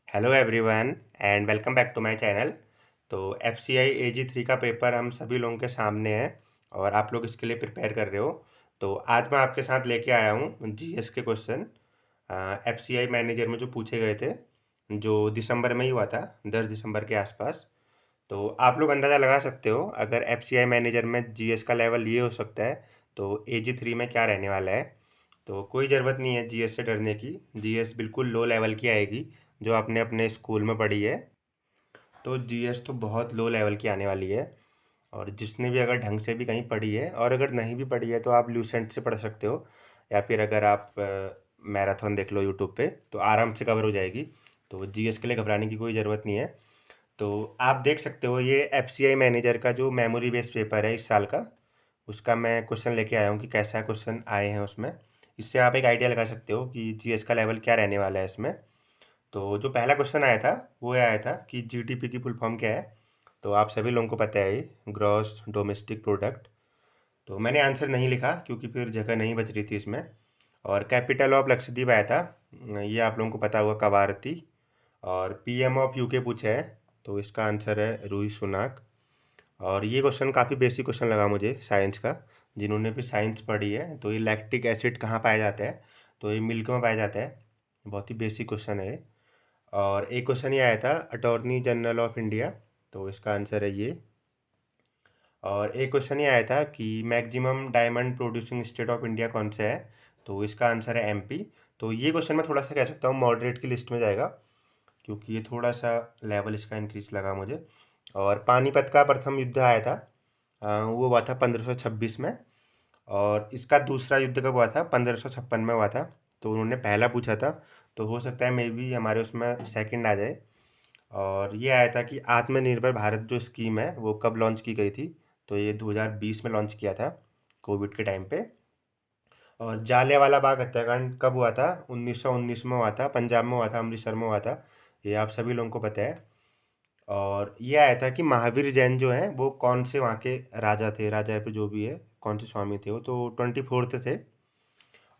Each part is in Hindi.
Hello everyone and welcome back to my channel. तो F C I A G 3 का पेपर हम सभी लोगों के सामने है और आप लोग इसके लिए प्रिपेयर कर रहे हो। तो आज मैं आपके साथ लेके आया हूँ जी एस के क्वेश्चन एफ सी आई मैनेजर में जो पूछे गए थे, जो दिसंबर में ही हुआ था, 10 दिसंबर के आसपास। तो आप लोग अंदाज़ा लगा सकते हो, अगर एफ सी आई मैनेजर में जी एस का लेवल ये हो सकता है तो ए जी 3 में क्या रहने वाला है। तो कोई ज़रूरत नहीं है जीएस से डरने की। जीएस बिल्कुल लो लेवल की आएगी, जो आपने अपने स्कूल में पढ़ी है। तो जीएस तो बहुत लो लेवल की आने वाली है। और जिसने भी अगर ढंग से भी कहीं पढ़ी है, और अगर नहीं भी पढ़ी है तो आप लूसेंट से पढ़ सकते हो, या फिर अगर आप मैराथन देख लो यूट्यूब पे तो आराम से कवर हो जाएगी। तो जीएस के लिए घबराने की कोई ज़रूरत नहीं है। तो आप देख सकते हो, ये एफ सी आई मैनेजर का जो मेमोरी बेस्ड पेपर है इस साल का, उसका मैं क्वेश्चन लेके आया हूँ कि कैसा क्वेश्चन आए हैं उसमें। इससे आप एक आइडिया लगा सकते हो कि जीएस का लेवल क्या रहने वाला है इसमें। तो जो पहला क्वेश्चन आया था वो ये आया था कि जीडीपी की फुल फॉर्म क्या है। तो आप सभी लोगों को पता है, ग्रॉस डोमेस्टिक प्रोडक्ट। तो मैंने आंसर नहीं लिखा क्योंकि फिर जगह नहीं बच रही थी इसमें। और कैपिटल ऑफ लक्षद्वीप आया था, ये आप लोगों को पता होगा, कवारती। और पीएम ऑफ यूके पूछा है, तो इसका आंसर है रूही सुनाक। और ये क्वेश्चन काफ़ी बेसिक क्वेश्चन लगा मुझे साइंस का। जिन्होंने भी साइंस पढ़ी है, तो ये लैक्टिक एसिड कहाँ पाया जाता है, तो ये मिल्क में पाया जाता है। बहुत ही बेसिक क्वेश्चन है ये। और एक क्वेश्चन ये आया था अटॉर्नी जनरल ऑफ इंडिया, तो इसका आंसर है ये। और एक क्वेश्चन ये आया था कि maximum diamond producing state of India कौन सा है, तो इसका आंसर है एमपी। तो ये क्वेश्चन मैं थोड़ा सा कह सकता हूँ मॉडरेट की लिस्ट में जाएगा, क्योंकि ये थोड़ा सा लेवल इसका इंक्रीज लगा मुझे। और पानीपत का प्रथम युद्ध आया था, वो हुआ था 1526 में। और इसका दूसरा युद्ध कब हुआ था, 1556 में हुआ था। तो उन्होंने पहला पूछा था, तो हो सकता है मे बी हमारे उसमें सेकंड आ जाए। और ये आया था कि आत्मनिर्भर भारत जो स्कीम है वो कब लॉन्च की गई थी, तो ये 2020 में लॉन्च किया था, कोविड के टाइम पे। और जालियांवाला बाग हत्याकांड कब हुआ था, 1919 में हुआ था, पंजाब में हुआ था, अमृतसर में हुआ था। ये आप सभी लोगों को पता है। और ये आया था कि महावीर जैन जो हैं वो कौन से वहाँ के राजा थे, राजा या फिर जो भी है, कौन से स्वामी थे वो, तो 24th थे।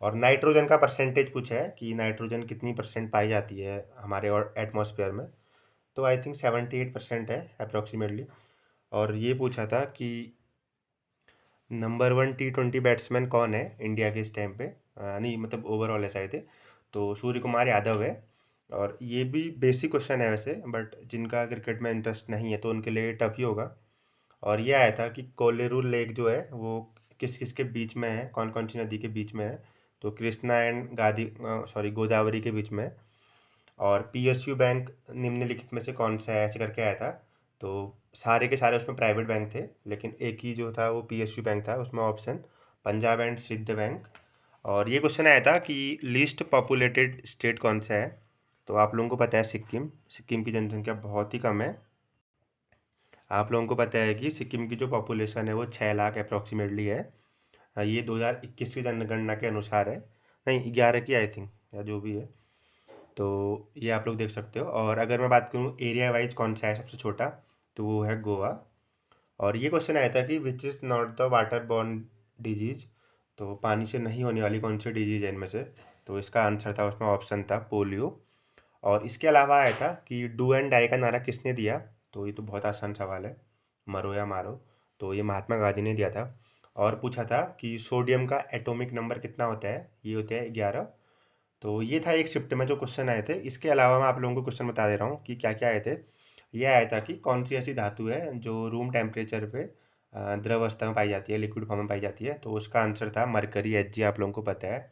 और नाइट्रोजन का परसेंटेज पूछा है कि नाइट्रोजन कितनी परसेंट पाई जाती है हमारे और एटमॉस्फेयर में। तो आई थिंक 78% है अप्रोक्सीमेटली। और ये पूछा था कि नंबर 1 T20 बैट्समैन कौन है इंडिया के इस टाइम पे, नहीं मतलब ओवरऑल ऐसा थे। तो सूर्य कुमार यादव है। और ये भी बेसिक क्वेश्चन है वैसे, बट जिनका क्रिकेट में इंटरेस्ट नहीं है तो उनके लिए टफ ही होगा। और ये आया था कि कोलेरू लेक जो है वो किस किस के बीच में है, कौन कौन सी नदी के बीच में है, तो कृष्णा एंड गोदावरी के बीच में है। और पीएसयू बैंक निम्नलिखित में से कौन सा है, ऐसे करके आया था। तो सारे के सारे उसमें प्राइवेट बैंक थे, लेकिन एक ही जो था वो पीएसयू बैंक था, उसमें option Punjab and Sind bank. और ये क्वेश्चन आया था कि लीस्ट पॉपुलेटेड स्टेट कौन सा है। तो आप लोगों को पता है सिक्किम, सिक्किम की जनसंख्या बहुत ही कम है। आप लोगों को पता है कि सिक्किम की जो पॉपुलेशन है वो 6 लाख अप्रॉक्सीमेटली है। ये 2021 की जनगणना के अनुसार है, नहीं 11 की आई थिंक, या जो भी है। तो ये आप लोग देख सकते हो। और अगर मैं बात करूँ एरिया वाइज कौन सा है सबसे छोटा, तो वो है गोवा। और ये क्वेश्चन आया था कि which is not the water borne disease, तो पानी से नहीं होने वाली कौन सी डिजीज है इनमें से। तो इसका आंसर था, उसमें ऑप्शन था पोलियो। और इसके अलावा आया था कि डू एंड डाई का नारा किसने दिया। तो ये तो बहुत आसान सवाल है, मरो या मारो। तो ये महात्मा गांधी ने दिया था। और पूछा था कि सोडियम का एटॉमिक नंबर कितना होता है, ये होता है 11। तो ये था एक शिफ्ट में जो क्वेश्चन आए थे। इसके अलावा मैं आप लोगों को क्वेश्चन बता दे रहा हूँ कि क्या क्या आए थे। ये आया था कि कौन सी ऐसी धातु है जो रूम टेम्परेचर पे द्रव अवस्था में पाई जाती है, लिक्विड फॉर्म में पाई जाती है। तो उसका आंसर था मरकरी, एच जी, आप लोगों को पता है।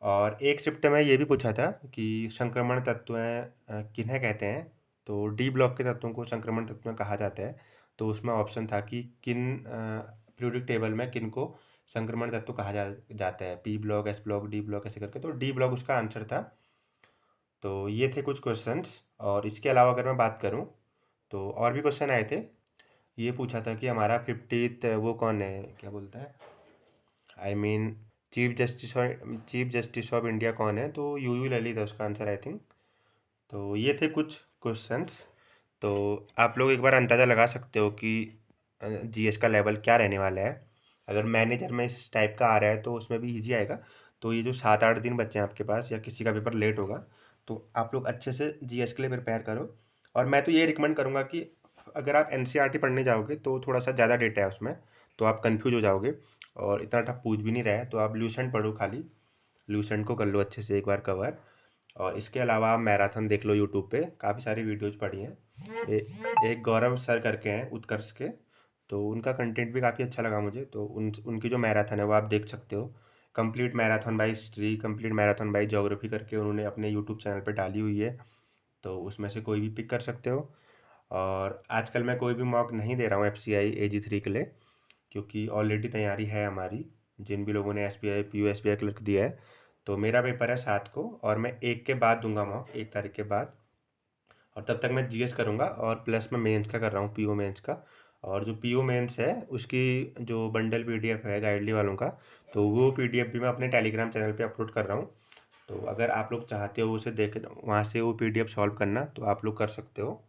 और एक शिफ्ट में ये भी पूछा था कि संक्रमण तत्वें किन्हें कहते हैं। तो डी ब्लॉक के तत्वों को संक्रमण तत्व कहा जाता है। तो उसमें ऑप्शन था कि किन पीरियोडिक टेबल में किन को संक्रमण तत्व कहा जाता है, P block, S block, D block, ऐसे करके। तो डी ब्लॉक उसका आंसर था। तो ये थे कुछ क्वेश्चंस। और इसके अलावा अगर मैं बात करूं तो और भी क्वेश्चन आए थे। ये पूछा था कि हमारा 50th वो कौन है, क्या बोलता है, I mean chief justice of India कौन है, तो यूयू ललित है उसका आंसर आई थिंक। तो ये थे कुछ क्वेश्चंस। तो आप लोग एक बार अंदाज़ा लगा सकते हो कि जीएस का लेवल क्या रहने वाला है। अगर मैनेजर में इस टाइप का आ रहा है तो उसमें भी इजी आएगा। तो ये जो 7-8 दिन बच्चे हैं आपके पास, या किसी का पेपर लेट होगा, तो आप लोग अच्छे से जीएस के लिए प्रिपेयर करो। और मैं तो ये रिकमेंड करूँगा कि अगर आप एनसीईआरटी पढ़ने जाओगे तो थोड़ा सा ज़्यादा डेटा है उसमें, तो आप कन्फ्यूज हो जाओगे और इतना टफ पूछ भी नहीं रहा है, तो आप ल्यूसेंट पढ़ो खाली। ल्यूसेंट को कर लो अच्छे से एक बार कवर। और इसके अलावा आप मैराथन देख लो यूट्यूब पे, काफ़ी सारी वीडियोज़ पड़ी हैं। एक गौरव सर करके हैं उत्कर्ष के, तो उनका कंटेंट भी काफ़ी अच्छा लगा मुझे, तो उनकी जो मैराथन है वो आप देख सकते हो। Complete marathon by history, complete marathon by geography करके उन्होंने अपने यूट्यूब चैनल पे डाली हुई है, तो उसमें से कोई भी पिक कर सकते हो। और आजकल मैं कोई भी मॉक नहीं दे रहा हूँ एफसीआई AG3 के लिए, क्योंकि ऑलरेडी तैयारी है हमारी, जिन भी लोगों ने एसबीआई पीओ एसबीआई क्लर्क दिया है। तो मेरा पेपर है 7 को और मैं 1 के बाद दूंगा मॉक, 1 तारीख के बाद। और तब तक मैं जीएस करूँगा और प्लस मैं मेंस का कर रहा हूँ, पीओ मेंस का। और जो पीओ मेंस है उसकी जो बंडल पीडीएफ है गाइडली वालों का, तो वो पीडीएफ भी मैं अपने टेलीग्राम चैनल पे अपलोड कर रहा हूँ। तो अगर आप लोग चाहते हो उसे देख वहाँ से वो पीडीएफ सॉल्व करना, तो आप लोग कर सकते हो।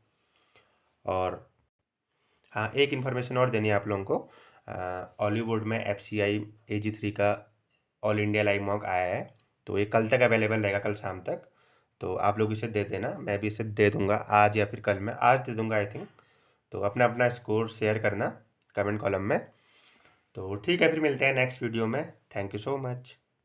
और हाँ, एक इन्फॉर्मेशन और देनी है आप लोगों को। हॉलीवुड में एफसीआई AG3 का ऑल इंडिया लाइव मॉक आया है, तो ये कल तक अवेलेबल रहेगा, कल शाम तक। तो आप लोग इसे दे देना, मैं भी इसे दे दूंगा आज या फिर कल में, आज दे दूंगा आई थिंक। तो अपना अपना स्कोर शेयर करना कमेंट कॉलम में। तो ठीक है, फिर मिलते हैं नेक्स्ट वीडियो में। Thank you so much.